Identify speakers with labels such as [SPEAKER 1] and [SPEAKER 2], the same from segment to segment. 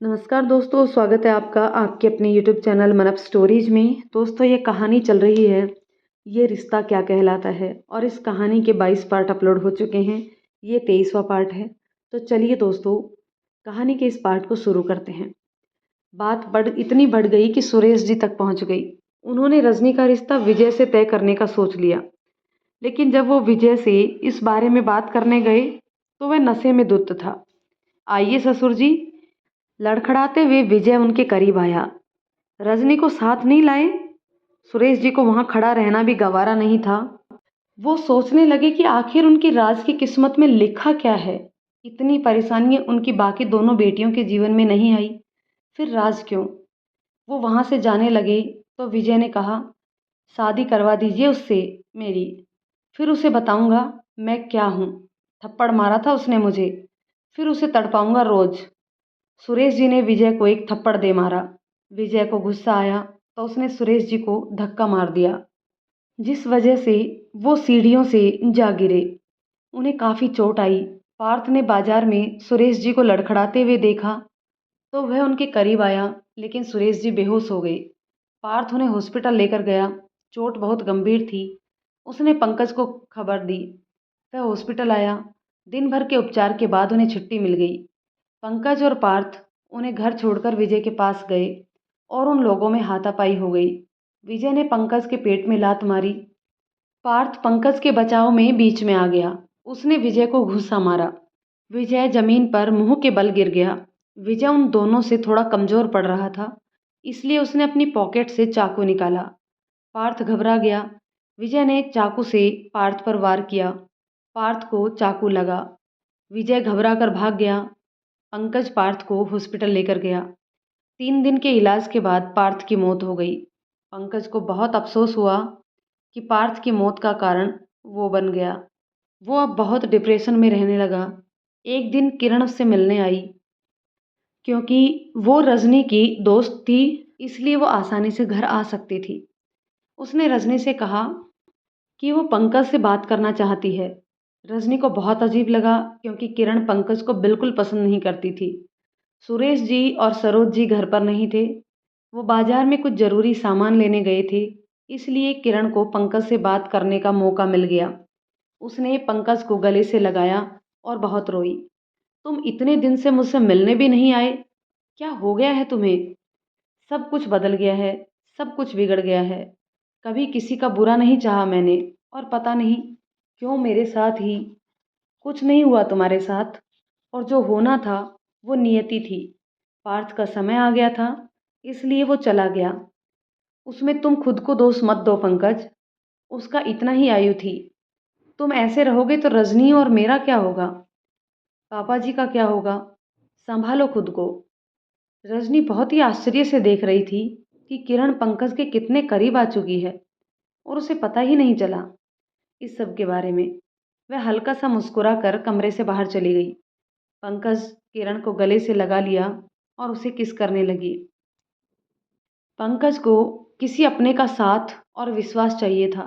[SPEAKER 1] नमस्कार दोस्तों, स्वागत है आपका आपके अपने यूट्यूब चैनल मन अप स्टोरीज में। दोस्तों, ये कहानी चल रही है ये रिश्ता क्या कहलाता है और इस कहानी के 22 पार्ट अपलोड हो चुके हैं। ये 23वां पार्ट है। तो चलिए दोस्तों, कहानी के इस पार्ट को शुरू करते हैं। बात इतनी बढ़ गई कि सुरेश जी तक पहुंच गई। उन्होंने रजनी का रिश्ता विजय से तय करने का सोच लिया, लेकिन जब वो विजय से इस बारे में बात करने गए तो वह नशे में धुत था। आइए ससुर जी, लड़खड़ाते हुए विजय उनके करीब आया। रजनी को साथ नहीं लाए? सुरेश जी को वहां खड़ा रहना भी गवारा नहीं था। वो सोचने लगे कि आखिर उनकी राज की किस्मत में लिखा क्या है। इतनी परेशानियां उनकी बाकी दोनों बेटियों के जीवन में नहीं आई, फिर राज क्यों? वो वहां से जाने लगे तो विजय ने कहा, शादी करवा दीजिए उससे मेरी, फिर उसे बताऊंगा मैं क्या हूं। थप्पड़ मारा था उसने मुझे, फिर उसे तड़पाऊंगा रोज। सुरेश जी ने विजय को एक थप्पड़ दे मारा। विजय को गुस्सा आया तो उसने सुरेश जी को धक्का मार दिया, जिस वजह से वो सीढ़ियों से जा गिरे। उन्हें काफ़ी चोट आई। पार्थ ने बाजार में सुरेश जी को लड़खड़ाते हुए देखा तो वह उनके करीब आया, लेकिन सुरेश जी बेहोश हो गए। पार्थ उन्हें हॉस्पिटल लेकर गया। चोट बहुत गंभीर थी। उसने पंकज को खबर दी। वह हॉस्पिटल आया। दिन भर के उपचार के बाद उन्हें छुट्टी मिल गई। पंकज और पार्थ उन्हें घर छोड़कर विजय के पास गए और उन लोगों में हाथापाई हो गई। विजय ने पंकज के पेट में लात मारी। पार्थ पंकज के बचाव में बीच में आ गया। उसने विजय को घूंसा मारा। विजय जमीन पर मुंह के बल गिर गया। विजय उन दोनों से थोड़ा कमजोर पड़ रहा था, इसलिए उसने अपनी पॉकेट से चाकू निकाला। पार्थ घबरा गया। विजय ने चाकू से पार्थ पर वार किया। पार्थ को चाकू लगा। विजय घबरा कर भाग गया। पंकज पार्थ को हॉस्पिटल लेकर गया। 3 दिन के इलाज के बाद पार्थ की मौत हो गई। पंकज को बहुत अफसोस हुआ कि पार्थ की मौत का कारण वो बन गया। वो अब बहुत डिप्रेशन में रहने लगा। एक दिन किरण उससे मिलने आई। क्योंकि वो रजनी की दोस्त थी, इसलिए वो आसानी से घर आ सकती थी। उसने रजनी से कहा कि वो पंकज से बात करना चाहती है। रजनी को बहुत अजीब लगा, क्योंकि किरण पंकज को बिल्कुल पसंद नहीं करती थी। सुरेश जी और सरोज जी घर पर नहीं थे। वो बाजार में कुछ जरूरी सामान लेने गए थे, इसलिए किरण को पंकज से बात करने का मौका मिल गया। उसने पंकज को गले से लगाया और बहुत रोई। तुम इतने दिन से मुझसे मिलने भी नहीं आए, क्या हो गया है तुम्हें? सब कुछ बदल गया है, सब कुछ बिगड़ गया है। कभी किसी का बुरा नहीं चाहा मैंने, और पता नहीं क्यों मेरे साथ ही कुछ नहीं हुआ तुम्हारे साथ। और जो होना था वो नियति थी। पार्थ का समय आ गया था, इसलिए वो चला गया। उसमें तुम खुद को दोष मत दो पंकज। उसका इतना ही आयु थी। तुम ऐसे रहोगे तो रजनी और मेरा क्या होगा? पापा जी का क्या होगा? संभालो खुद को। रजनी बहुत ही आश्चर्य से देख रही थी कि किरण पंकज के कितने करीब आ चुकी है और उसे पता ही नहीं चला इस सब के बारे में। वह हल्का सा मुस्कुरा कर कमरे से बाहर चली गई। पंकज किरण को गले से लगा लिया और उसे किस करने लगी। पंकज को किसी अपने का साथ और विश्वास चाहिए था।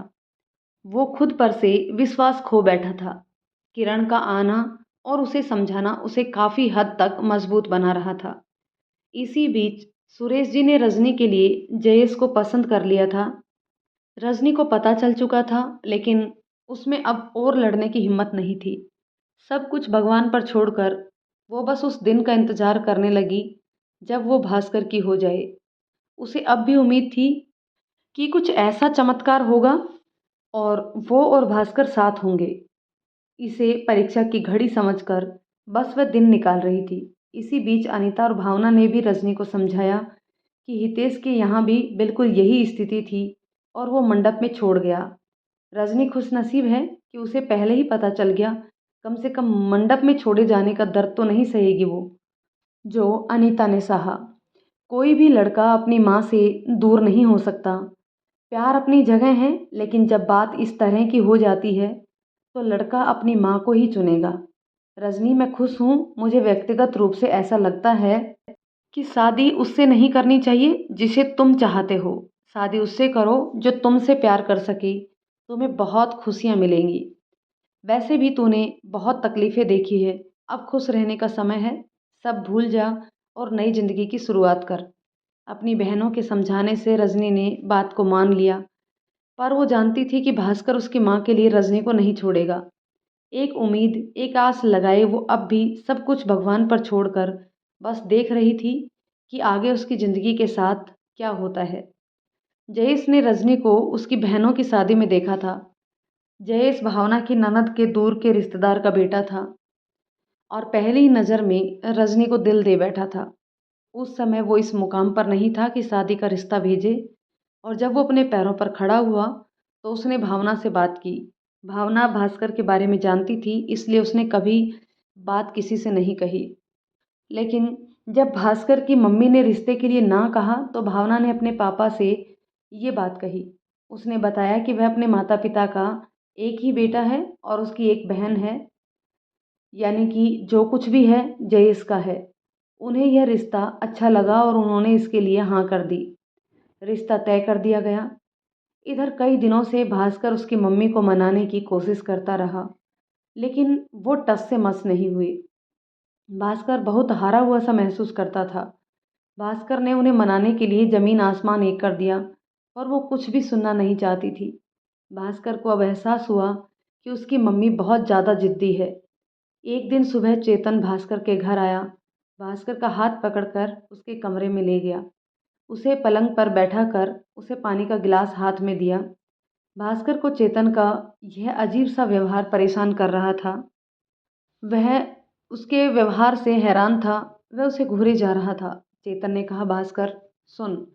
[SPEAKER 1] वो खुद पर से विश्वास खो बैठा था। किरण का आना और उसे समझाना उसे काफी हद तक मजबूत बना रहा था। इसी बीच सुरेश जी ने रजनी के लिए जयेश को पसंद कर लिया था। रजनी को पता चल चुका था, लेकिन उसमें अब और लड़ने की हिम्मत नहीं थी। सब कुछ भगवान पर छोड़कर वो बस उस दिन का इंतजार करने लगी जब वो भास्कर की हो जाए। उसे अब भी उम्मीद थी कि कुछ ऐसा चमत्कार होगा और वो और भास्कर साथ होंगे। इसे परीक्षा की घड़ी समझकर बस वह दिन निकाल रही थी। इसी बीच अनीता और भावना ने भी रजनी को समझाया कि हितेश के यहाँ भी बिल्कुल यही स्थिति थी और वो मंडप में छोड़ गया। रजनी खुशनसीब है कि उसे पहले ही पता चल गया। कम से कम मंडप में छोड़े जाने का दर्द तो नहीं सहेगी वो, जो अनीता ने सहा। कोई भी लड़का अपनी माँ से दूर नहीं हो सकता। प्यार अपनी जगह है, लेकिन जब बात इस तरह की हो जाती है तो लड़का अपनी माँ को ही चुनेगा। रजनी, मैं खुश हूँ। मुझे व्यक्तिगत रूप से ऐसा लगता है कि शादी उससे नहीं करनी चाहिए जिसे तुम चाहते हो। शादी उससे करो जो तुमसे प्यार कर सके। तुम्हें बहुत खुशियाँ मिलेंगी। वैसे भी तूने बहुत तकलीफ़ें देखी है। अब खुश रहने का समय है। सब भूल जा और नई ज़िंदगी की शुरुआत कर। अपनी बहनों के समझाने से रजनी ने बात को मान लिया, पर वो जानती थी कि भास्कर उसकी माँ के लिए रजनी को नहीं छोड़ेगा। एक उम्मीद, एक आस लगाए वो अब भी सब कुछ भगवान पर छोड़कर बस देख रही थी कि आगे उसकी ज़िंदगी के साथ क्या होता है। जयेश ने रजनी को उसकी बहनों की शादी में देखा था। जयेश भावना की ननद के दूर के रिश्तेदार का बेटा था और पहली ही नज़र में रजनी को दिल दे बैठा था। उस समय वो इस मुकाम पर नहीं था कि शादी का रिश्ता भेजे, और जब वो अपने पैरों पर खड़ा हुआ तो उसने भावना से बात की। भावना भास्कर के बारे में जानती थी, इसलिए उसने कभी बात किसी से नहीं कही। लेकिन जब भास्कर की मम्मी ने रिश्ते के लिए ना कहा तो भावना ने अपने पापा से ये बात कही। उसने बताया कि वह अपने माता पिता का एक ही बेटा है और उसकी एक बहन है, यानी कि जो कुछ भी है जयेश का है। उन्हें यह रिश्ता अच्छा लगा और उन्होंने इसके लिए हाँ कर दी। रिश्ता तय कर दिया गया। इधर कई दिनों से भास्कर उसकी मम्मी को मनाने की कोशिश करता रहा, लेकिन वो टस से मस नहीं हुई। भास्कर बहुत हारा हुआ सा महसूस करता था। भास्कर ने उन्हें मनाने के लिए ज़मीन आसमान एक कर दिया, पर वो कुछ भी सुनना नहीं चाहती थी। भास्कर को अब एहसास हुआ कि उसकी मम्मी बहुत ज़्यादा ज़िद्दी है। एक दिन सुबह चेतन भास्कर के घर आया। भास्कर का हाथ पकड़कर उसके कमरे में ले गया। उसे पलंग पर बैठाकर उसे पानी का गिलास हाथ में दिया। भास्कर को चेतन का यह अजीब सा व्यवहार परेशान कर रहा था। वह उसके व्यवहार से हैरान था। वह उसे घूरे जा रहा था। चेतन ने कहा, भास्कर सुन,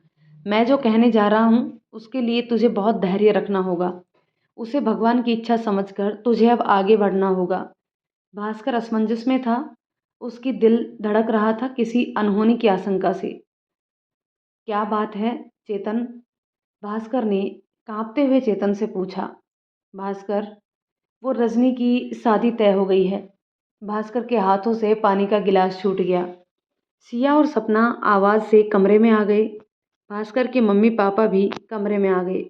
[SPEAKER 1] मैं जो कहने जा रहा हूँ उसके लिए तुझे बहुत धैर्य रखना होगा। उसे भगवान की इच्छा समझकर तुझे अब आगे बढ़ना होगा। भास्कर असमंजस में था। उसकी दिल धड़क रहा था किसी अनहोनी की आशंका से। क्या बात है चेतन? भास्कर ने कांपते हुए चेतन से पूछा। भास्कर, वो रजनी की शादी तय हो गई है। भास्कर के हाथों से पानी का गिलास छूट गया। सिया और सपना आवाज़ से कमरे में आ गए। भास्कर के मम्मी पापा भी कमरे में आ गए।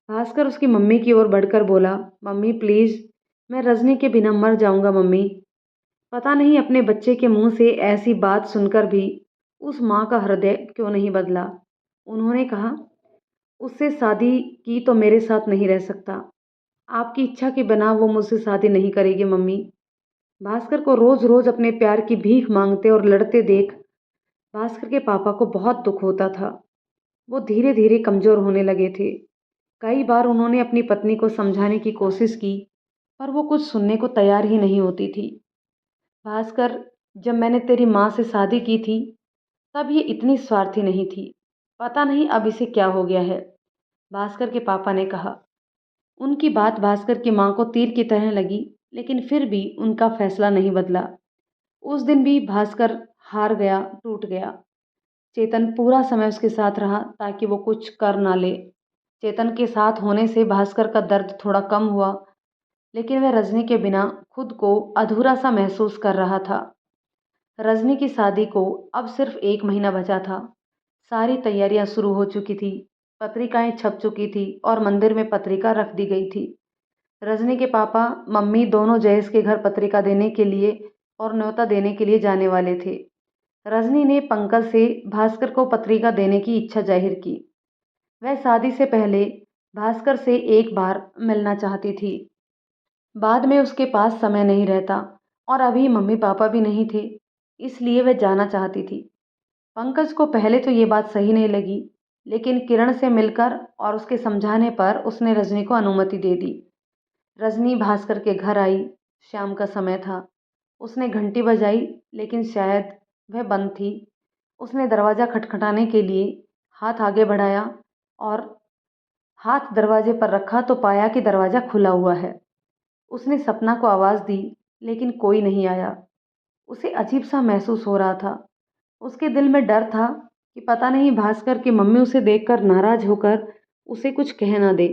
[SPEAKER 1] भास्कर उसकी मम्मी की ओर बढ़कर बोला, मम्मी प्लीज़, मैं रजनी के बिना मर जाऊंगा मम्मी। पता नहीं अपने बच्चे के मुंह से ऐसी बात सुनकर भी उस माँ का हृदय क्यों नहीं बदला। उन्होंने कहा, उससे शादी की तो मेरे साथ नहीं रह सकता। आपकी इच्छा के बिना वो मुझसे शादी नहीं करेगी मम्मी। भास्कर को रोज़ रोज़ अपने प्यार की भीख मांगते और लड़ते देख भास्कर के पापा को बहुत दुख होता था। वो धीरे धीरे कमज़ोर होने लगे थे। कई बार उन्होंने अपनी पत्नी को समझाने की कोशिश की, पर वो कुछ सुनने को तैयार ही नहीं होती थी। भास्कर, जब मैंने तेरी माँ से शादी की थी तब ये इतनी स्वार्थी नहीं थी। पता नहीं अब इसे क्या हो गया है, भास्कर के पापा ने कहा। उनकी बात भास्कर की माँ को तीर की तरह लगी, लेकिन फिर भी उनका फैसला नहीं बदला। उस दिन भी भास्कर हार गया, टूट गया। चेतन पूरा समय उसके साथ रहा ताकि वो कुछ कर ना ले। चेतन के साथ होने से भास्कर का दर्द थोड़ा कम हुआ, लेकिन वह रजनी के बिना खुद को अधूरा सा महसूस कर रहा था। रजनी की शादी को अब सिर्फ 1 महीना बचा था। सारी तैयारियां शुरू हो चुकी थी। पत्रिकाएं छप चुकी थी और मंदिर में पत्रिका रख दी गई थी। रजनी के पापा मम्मी दोनों जयेश के घर पत्रिका देने के लिए और न्योता देने के लिए जाने वाले थे। रजनी ने पंकज से भास्कर को पत्रिका देने की इच्छा जाहिर की। वह शादी से पहले भास्कर से एक बार मिलना चाहती थी। बाद में उसके पास समय नहीं रहता और अभी मम्मी पापा भी नहीं थे, इसलिए वह जाना चाहती थी। पंकज को पहले तो ये बात सही नहीं लगी, लेकिन किरण से मिलकर और उसके समझाने पर उसने रजनी को अनुमति दे दी। रजनी भास्कर के घर आई। शाम का समय था। उसने घंटी बजाई, लेकिन शायद वह बंद थी। उसने दरवाज़ा खटखटाने के लिए हाथ आगे बढ़ाया और हाथ दरवाजे पर रखा तो पाया कि दरवाज़ा खुला हुआ है। उसने सपना को आवाज़ दी, लेकिन कोई नहीं आया। उसे अजीब सा महसूस हो रहा था। उसके दिल में डर था कि पता नहीं भास्कर की मम्मी उसे देखकर नाराज़ होकर उसे कुछ कह ना दे।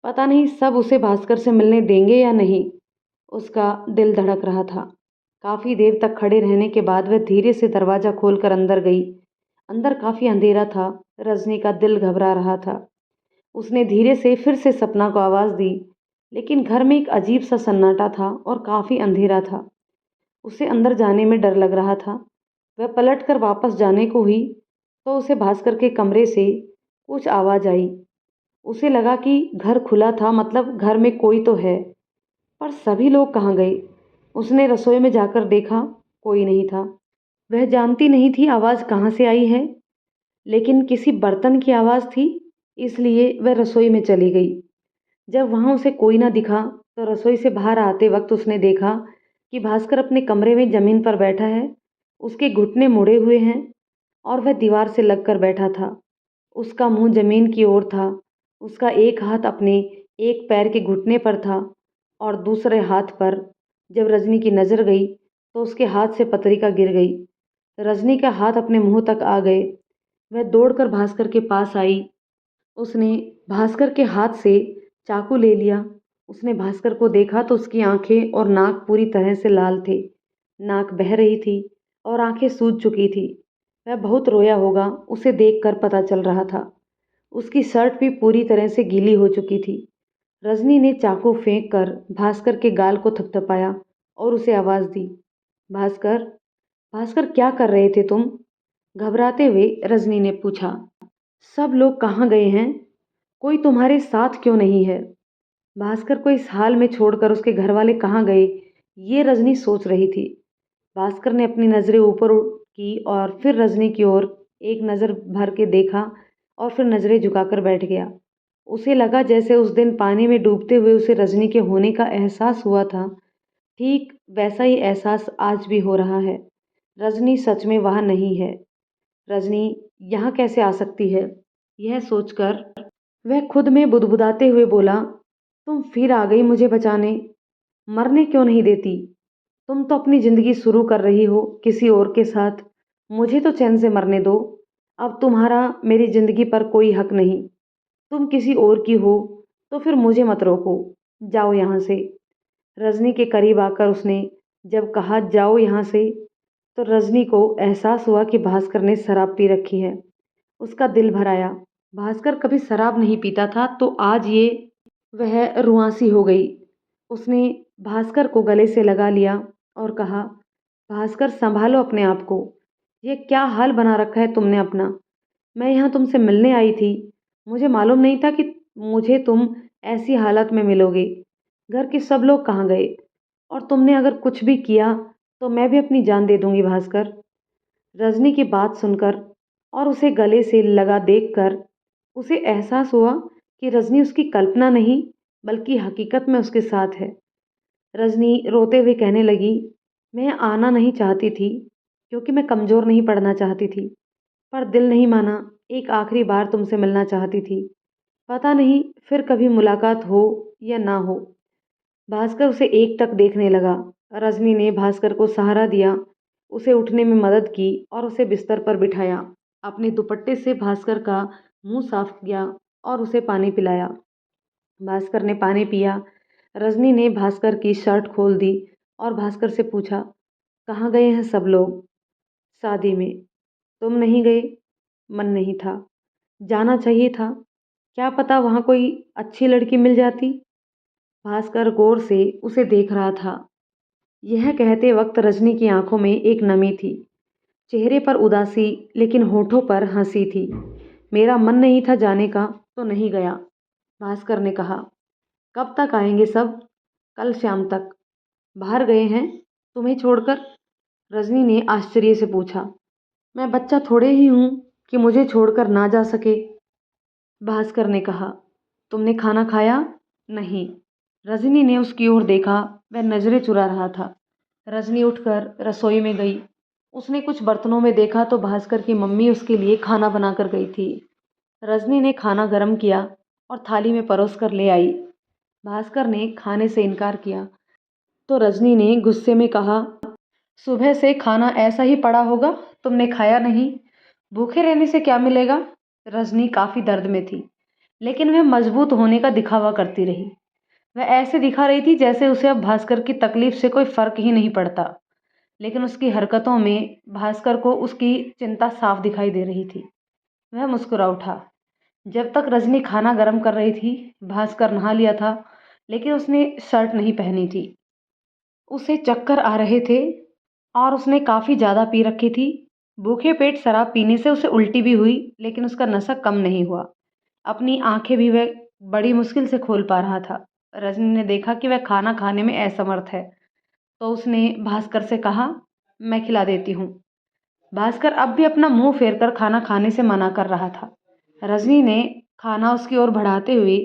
[SPEAKER 1] पता नहीं सब उसे भास्कर से मिलने देंगे या नहीं। उसका दिल धड़क रहा था। काफ़ी देर तक खड़े रहने के बाद वह धीरे से दरवाज़ा खोलकर अंदर गई। अंदर काफ़ी अंधेरा था। रजनी का दिल घबरा रहा था। उसने धीरे से फिर से सपना को आवाज़ दी, लेकिन घर में एक अजीब सा सन्नाटा था और काफ़ी अंधेरा था। उसे अंदर जाने में डर लग रहा था। वह पलटकर वापस जाने को हुई तो उसे भास्कर के कमरे से कुछ आवाज़ आई। उसे लगा कि घर खुला था, मतलब घर में कोई तो है। पर सभी लोग कहाँ गए? उसने रसोई में जाकर देखा, कोई नहीं था। वह जानती नहीं थी आवाज़ कहाँ से आई है, लेकिन किसी बर्तन की आवाज़ थी, इसलिए वह रसोई में चली गई। जब वहाँ उसे कोई ना दिखा तो रसोई से बाहर आते वक्त उसने देखा कि भास्कर अपने कमरे में ज़मीन पर बैठा है। उसके घुटने मुड़े हुए हैं और वह दीवार से लगकर बैठा था। उसका मुंह ज़मीन की ओर था। उसका एक हाथ अपने एक पैर के घुटने पर था और दूसरे हाथ पर। जब रजनी की नज़र गई तो उसके हाथ से पत्रिका गिर गई। रजनी का हाथ अपने मुंह तक आ गए। वह दौड़कर भास्कर के पास आई। उसने भास्कर के हाथ से चाकू ले लिया। उसने भास्कर को देखा तो उसकी आंखें और नाक पूरी तरह से लाल थे। नाक बह रही थी और आंखें सूज चुकी थी। वह बहुत रोया होगा, उसे देखकर पता चल रहा था। उसकी शर्ट भी पूरी तरह से गीली हो चुकी थी। रजनी ने चाकू फेंक कर भास्कर के गाल को थपथपाया और उसे आवाज़ दी, भास्कर, भास्कर, क्या कर रहे थे तुम? घबराते हुए रजनी ने पूछा। सब लोग कहाँ गए हैं? कोई तुम्हारे साथ क्यों नहीं है? भास्कर को इस हाल में छोड़कर उसके घर वाले कहाँ गए, ये रजनी सोच रही थी। भास्कर ने अपनी नज़रें ऊपर की और फिर रजनी की ओर एक नज़र भर के देखा और फिर नज़रें झुकाकर बैठ गया। उसे लगा जैसे उस दिन पानी में डूबते हुए उसे रजनी के होने का एहसास हुआ था, ठीक वैसा ही एहसास आज भी हो रहा है। रजनी सच में वहाँ नहीं है। रजनी यहाँ कैसे आ सकती है? यह सोचकर वह खुद में बुदबुदाते हुए बोला, तुम फिर आ गई मुझे बचाने। मरने क्यों नहीं देती? तुम तो अपनी ज़िंदगी शुरू कर रही हो किसी और के साथ। मुझे तो चैन से मरने दो। अब तुम्हारा मेरी ज़िंदगी पर कोई हक नहीं। तुम किसी और की हो तो फिर मुझे मत रोको। जाओ यहाँ से। रजनी के करीब आकर उसने जब कहा जाओ यहाँ से, तो रजनी को एहसास हुआ कि भास्कर ने शराब पी रखी है। उसका दिल भर आया। भास्कर कभी शराब नहीं पीता था, तो आज ये वह रुआंसी हो गई। उसने भास्कर को गले से लगा लिया और कहा, भास्कर, संभालो अपने आप को। ये क्या हाल बना रखा है तुमने अपना? मैं यहाँ तुमसे मिलने आई थी। मुझे मालूम नहीं था कि मुझे तुम ऐसी हालत में मिलोगे। घर के सब लोग कहाँ गए? और तुमने अगर कुछ भी किया तो मैं भी अपनी जान दे दूंगी भास्कर। रजनी की बात सुनकर और उसे गले से लगा देखकर उसे एहसास हुआ कि रजनी उसकी कल्पना नहीं बल्कि हकीकत में उसके साथ है। रजनी रोते हुए कहने लगी, मैं आना नहीं चाहती थी क्योंकि मैं कमज़ोर नहीं पड़ना चाहती थी, पर दिल नहीं माना। एक आखिरी बार तुमसे मिलना चाहती थी। पता नहीं फिर कभी मुलाकात हो या ना हो। भास्कर उसे एकटक देखने लगा। रजनी ने भास्कर को सहारा दिया, उसे उठने में मदद की और उसे बिस्तर पर बिठाया। अपने दुपट्टे से भास्कर का मुंह साफ किया और उसे पानी पिलाया। भास्कर ने पानी पिया। रजनी ने भास्कर की शर्ट खोल दी और भास्कर से पूछा, कहाँ गए हैं सब लोग? शादी में। तुम नहीं गए? मन नहीं था। जाना चाहिए था। क्या पता वहाँ कोई अच्छी लड़की मिल जाती। भास्कर गौर से उसे देख रहा था। यह कहते वक्त रजनी की आंखों में एक नमी थी, चेहरे पर उदासी, लेकिन होठों पर हंसी थी। मेरा मन नहीं था जाने का तो नहीं गया, भास्कर ने कहा। कब तक आएंगे सब? कल शाम तक। बाहर गए हैं तुम्हें छोड़कर? रजनी ने आश्चर्य से पूछा। मैं बच्चा थोड़े ही हूँ कि मुझे छोड़कर ना जा सके, भास्कर ने कहा। तुमने खाना खाया? नहीं। रजनी ने उसकी ओर देखा। वह नजरें चुरा रहा था। रजनी उठकर रसोई में गई। उसने कुछ बर्तनों में देखा तो भास्कर की मम्मी उसके लिए खाना बनाकर गई थी। रजनी ने खाना गर्म किया और थाली में परोस कर ले आई। भास्कर ने खाने से इनकार किया तो रजनी ने गुस्से में कहा, सुबह से खाना ऐसा ही पड़ा होगा, तुमने खाया नहीं। भूखे रहने से क्या मिलेगा? रजनी काफी दर्द में थी, लेकिन वह मजबूत होने का दिखावा करती रही। वह ऐसे दिखा रही थी जैसे उसे अब भास्कर की तकलीफ से कोई फर्क ही नहीं पड़ता, लेकिन उसकी हरकतों में भास्कर को उसकी चिंता साफ दिखाई दे रही थी। वह मुस्कुरा उठा। जब तक रजनी खाना गर्म कर रही थी, भास्कर नहा लिया था, लेकिन उसने शर्ट नहीं पहनी थी। उसे चक्कर आ रहे थे और उसने काफ़ी ज़्यादा पी रखी थी। भूखे पेट शराब पीने से उसे उल्टी भी हुई, लेकिन उसका नशा कम नहीं हुआ। अपनी आंखें भी वह बड़ी मुश्किल से खोल पा रहा था। रजनी ने देखा कि वह खाना खाने में असमर्थ है, तो उसने भास्कर से कहा, मैं खिला देती हूँ। भास्कर अब भी अपना मुंह फेरकर खाना खाने से मना कर रहा था। रजनी ने खाना उसकी ओर बढ़ाते हुए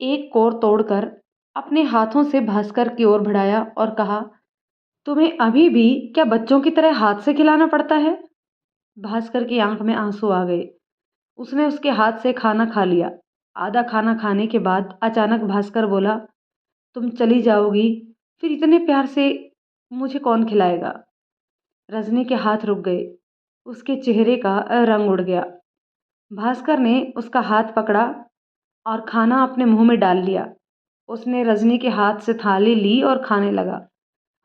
[SPEAKER 1] एक कोर तोड़कर अपने हाथों से भास्कर की ओर बढ़ाया और कहा, तुम्हें अभी भी क्या बच्चों की तरह हाथ से खिलाना पड़ता है? भास्कर की आंख में आंसू आ गए। उसने उसके हाथ से खाना खा लिया। आधा खाना खाने के बाद अचानक भास्कर बोला, तुम चली जाओगी, फिर इतने प्यार से मुझे कौन खिलाएगा? रजनी के हाथ रुक गए। उसके चेहरे का रंग उड़ गया। भास्कर ने उसका हाथ पकड़ा और खाना अपने मुंह में डाल लिया। उसने रजनी के हाथ से थाली ली और खाने लगा।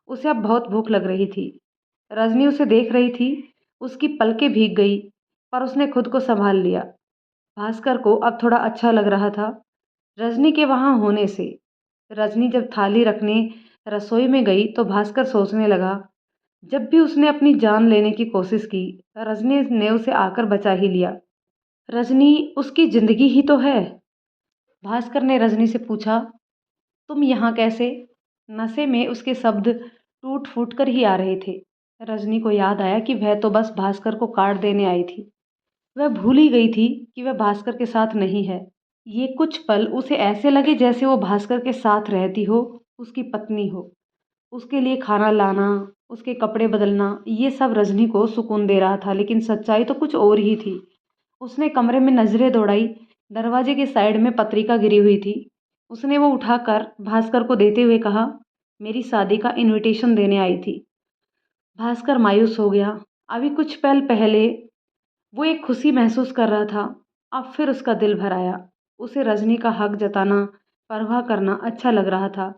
[SPEAKER 1] उसे अब बहुत भूख लग रही थी। रजनी उसे देख रही थी। उसकी पलकें भीग गई, पर उसने खुद को संभाल लिया। भास्कर को अब थोड़ा अच्छा लग रहा था रजनी के वहां होने से। रजनी जब थाली रखने रसोई में गई तो भास्कर सोचने लगा, जब भी उसने अपनी जान लेने की कोशिश की, रजनी ने उसे आकर बचा ही लिया। रजनी उसकी जिंदगी ही तो है। भास्कर ने रजनी से पूछा, तुम यहाँ कैसे? नशे में उसके शब्द टूट फूट कर ही आ रहे थे। रजनी को याद आया कि वह तो बस भास्कर को काट देने आई थी। वह भूल ही गई थी कि वह भास्कर के साथ नहीं है। ये कुछ पल उसे ऐसे लगे जैसे वो भास्कर के साथ रहती हो, उसकी पत्नी हो। उसके लिए खाना लाना, उसके कपड़े बदलना, ये सब रजनी को सुकून दे रहा था, लेकिन सच्चाई तो कुछ और ही थी। उसने कमरे में नजरें दौड़ाई। दरवाजे के साइड में पत्रिका गिरी हुई थी। उसने वो उठाकर भास्कर को देते हुए कहा, मेरी शादी का इनविटेशन देने आई थी। भास्कर मायूस हो गया। अभी कुछ पल पहले वो एक खुशी महसूस कर रहा था, अब फिर उसका दिल भर आया। उसे रजनी का हक जताना, परवाह करना अच्छा लग रहा था,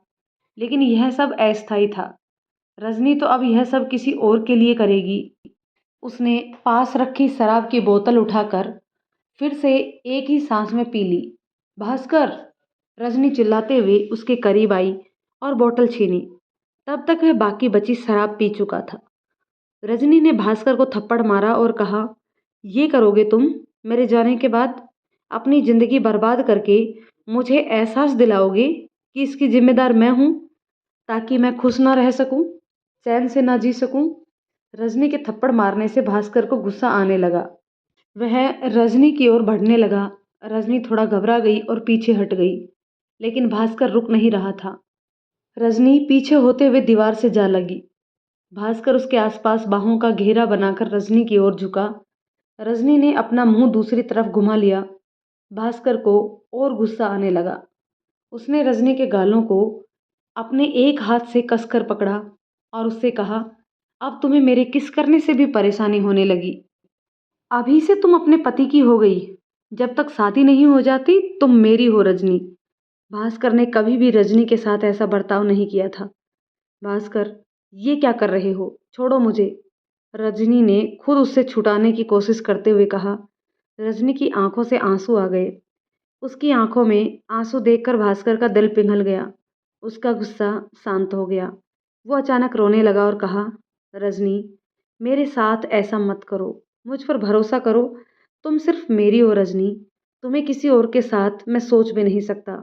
[SPEAKER 1] लेकिन यह सब अस्थायी था। रजनी तो अब यह सब किसी और के लिए करेगी। उसने पास रखी शराब की बोतल उठाकर फिर से एक ही सांस में पी ली। भास्कर! रजनी चिल्लाते हुए उसके करीब आई और बोतल छीनी। तब तक वह बाकी बची शराब पी चुका था। रजनी ने भास्कर को थप्पड़ मारा और कहा, ये करोगे तुम मेरे जाने के बाद? अपनी जिंदगी बर्बाद करके मुझे एहसास दिलाओगे कि इसकी जिम्मेदार मैं हूं, ताकि मैं खुश ना रह सकूं, चैन से ना जी सकूं? रजनी के थप्पड़ मारने से भास्कर को गुस्सा आने लगा। वह रजनी की ओर बढ़ने लगा। रजनी थोड़ा घबरा गई और पीछे हट गई, लेकिन भास्कर रुक नहीं रहा था। रजनी पीछे होते हुए दीवार से जा लगी। भास्कर उसके आसपास बाहों का घेरा बनाकर रजनी की ओर झुका। रजनी ने अपना मुंह दूसरी तरफ घुमा लिया। भास्कर को और गुस्सा आने लगा। उसने रजनी के गालों को अपने एक हाथ से कसकर पकड़ा और उससे कहा, अब तुम्हें मेरे किस करने से भी परेशानी होने लगी। अभी से तुम अपने पति की हो गई। जब तक शादी नहीं हो जाती तुम मेरी हो रजनी। भास्कर ने कभी भी रजनी के साथ ऐसा बर्ताव नहीं किया था। भास्कर, ये क्या कर रहे हो? छोड़ो मुझे। रजनी ने खुद उससे छुटाने की कोशिश करते हुए कहा। रजनी की आंखों से आंसू आ गए। उसकी आंखों में आंसू देखकर भास्कर का दिल पिघल गया। उसका गुस्सा शांत हो गया। वो अचानक रोने लगा और कहा, रजनी, मेरे साथ ऐसा मत करो। मुझ पर भरोसा करो। तुम सिर्फ मेरी हो रजनी। तुम्हें किसी और के साथ मैं सोच भी नहीं सकता।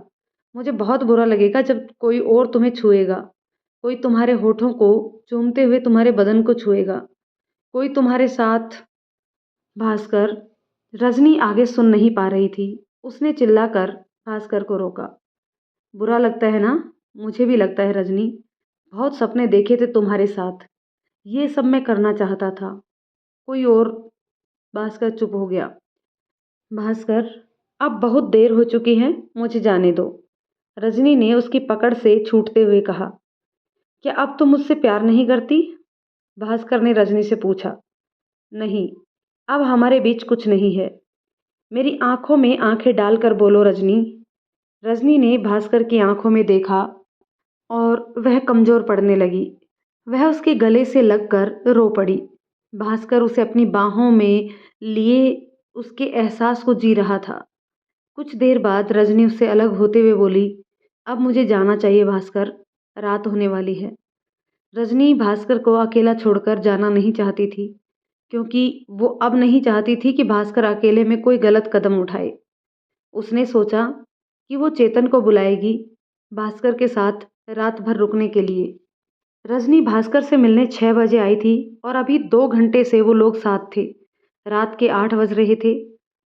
[SPEAKER 1] मुझे बहुत बुरा लगेगा जब कोई और तुम्हें छुएगा। कोई तुम्हारे होठों को चूमते हुए तुम्हारे बदन को छुएगा। कोई तुम्हारे साथ। भास्कर! रजनी आगे सुन नहीं पा रही थी। उसने चिल्लाकर भास्कर को रोका। बुरा लगता है ना? मुझे भी लगता है रजनी। बहुत सपने देखे थे तुम्हारे साथ। ये सब मैं करना चाहता था। कोई और। भास्कर चुप हो गया। भास्कर, अब बहुत देर हो चुकी है, मुझे जाने दो। रजनी ने उसकी पकड़ से छूटते हुए कहा। क्या अब तुम मुझसे प्यार नहीं करती? भास्कर ने रजनी से पूछा। नहीं, अब हमारे बीच कुछ नहीं है। मेरी आंखों में आंखें डालकर बोलो रजनी। रजनी ने भास्कर की आंखों में देखा और वह कमजोर पड़ने लगी। वह उसके गले से लगकर रो पड़ी। भास्कर उसे अपनी बाहों में लिए उसके एहसास को जी रहा था। कुछ देर बाद रजनी उससे अलग होते हुए बोली, अब मुझे जाना चाहिए भास्कर, रात होने वाली है। रजनी भास्कर को अकेला छोड़कर जाना नहीं चाहती थी, क्योंकि वो अब नहीं चाहती थी कि भास्कर अकेले में कोई गलत कदम उठाए। उसने सोचा कि वो चेतन को बुलाएगी भास्कर के साथ रात भर रुकने के लिए। रजनी भास्कर से मिलने 6 बजे आई थी और अभी 2 घंटे से वो लोग साथ थे। रात के 8 बज रहे थे।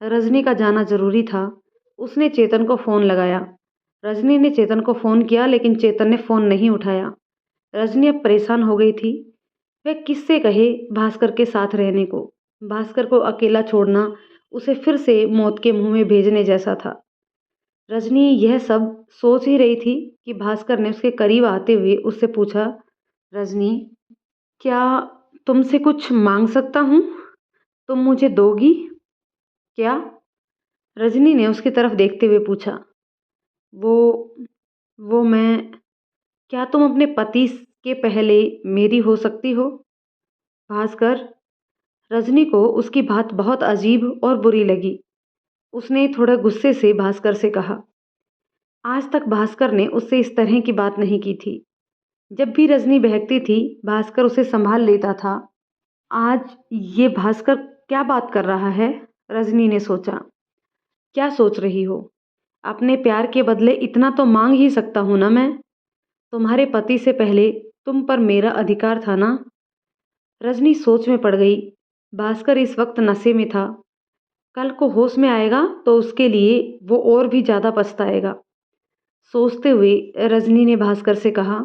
[SPEAKER 1] रजनी का जाना ज़रूरी था। उसने चेतन को फ़ोन लगाया। रजनी ने चेतन को फ़ोन किया लेकिन चेतन ने फ़ोन नहीं उठाया। रजनी अब परेशान हो गई थी। वह किससे कहे भास्कर के साथ रहने को। भास्कर को अकेला छोड़ना उसे फिर से मौत के मुंह में भेजने जैसा था। रजनी यह सब सोच ही रही थी कि भास्कर ने उसके करीब आते हुए उससे पूछा, रजनी, क्या तुमसे कुछ मांग सकता हूँ? तुम मुझे दोगी? क्या? रजनी ने उसकी तरफ देखते हुए पूछा। वो वो मैं क्या तुम अपने पति के पहले मेरी हो सकती हो? भास्कर। रजनी को उसकी बात बहुत अजीब और बुरी लगी। उसने थोड़ा गुस्से से भास्कर से कहा। आज तक भास्कर ने उससे इस तरह की बात नहीं की थी। जब भी रजनी बहकती थी भास्कर उसे संभाल लेता था। आज ये भास्कर क्या बात कर रहा है? रजनी ने सोचा। क्या सोच रही हो? अपने प्यार के बदले इतना तो मांग ही सकता हूं ना मैं। तुम्हारे पति से पहले तुम पर मेरा अधिकार था ना। रजनी सोच में पड़ गई। भास्कर इस वक्त नशे में था। कल को होश में आएगा तो उसके लिए वो और भी ज्यादा पछताएगा। सोचते हुए रजनी ने भास्कर से कहा,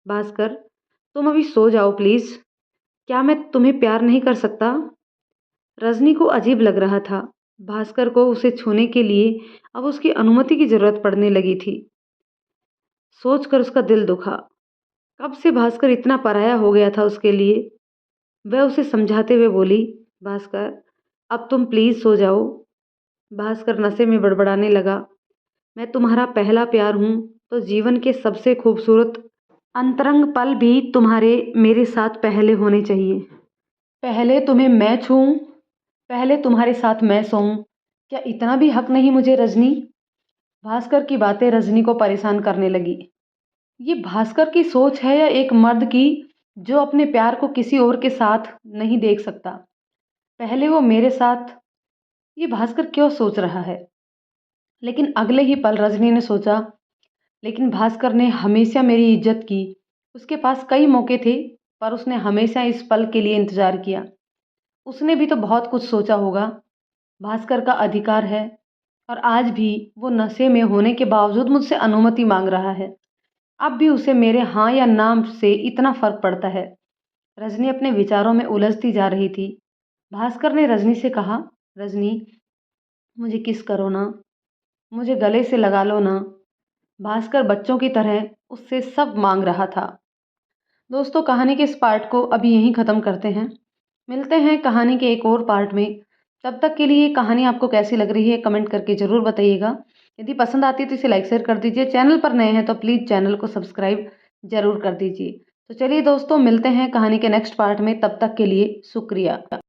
[SPEAKER 1] भास्कर, तुम अभी सो जाओ प्लीज। क्या मैं तुम्हें प्यार नहीं कर सकता? रजनी को अजीब लग रहा था। भास्कर को उसे छूने के लिए अब उसकी अनुमति की जरूरत पड़ने लगी थी। सोचकर उसका दिल दुखा। कब से भास्कर इतना पराया हो गया था उसके लिए। वह उसे समझाते हुए बोली, भास्कर, अब तुम प्लीज सो जाओ। भास्कर नशे में बड़बड़ाने लगा। मैं तुम्हारा पहला प्यार हूं तो जीवन के सबसे खूबसूरत अंतरंग पल भी तुम्हारे मेरे साथ पहले होने चाहिए। पहले तुम्हें मैं छूऊं, पहले तुम्हारे साथ मैं सोऊं। क्या इतना भी हक नहीं मुझे रजनी? भास्कर की बातें रजनी को परेशान करने लगी। ये भास्कर की सोच है या एक मर्द की जो अपने प्यार को किसी और के साथ नहीं देख सकता? पहले वो मेरे साथ, ये भास्कर क्यों सोच रहा है? लेकिन अगले ही पल रजनी ने सोचा, लेकिन भास्कर ने हमेशा मेरी इज्जत की। उसके पास कई मौके थे पर उसने हमेशा इस पल के लिए इंतजार किया। उसने भी तो बहुत कुछ सोचा होगा। भास्कर का अधिकार है और आज भी वो नशे में होने के बावजूद मुझसे अनुमति मांग रहा है। अब भी उसे मेरे हाँ या ना से इतना फर्क पड़ता है। रजनी अपने विचारों में उलझती जा रही थी। भास्कर ने रजनी से कहा, रजनी, मुझे किस करो ना, मुझे गले से लगा लो ना। भास्कर बच्चों की तरह उससे सब मांग रहा था। दोस्तों, कहानी के इस पार्ट को अभी यहीं ख़त्म करते हैं। मिलते हैं कहानी के एक और पार्ट में। तब तक के लिए कहानी आपको कैसी लग रही है कमेंट करके ज़रूर बताइएगा। यदि पसंद आती है तो इसे लाइक शेयर कर दीजिए। चैनल पर नए हैं तो प्लीज़ चैनल को सब्सक्राइब ज़रूर कर दीजिए। तो चलिए दोस्तों, मिलते हैं कहानी के नेक्स्ट पार्ट में। तब तक के लिए शुक्रिया।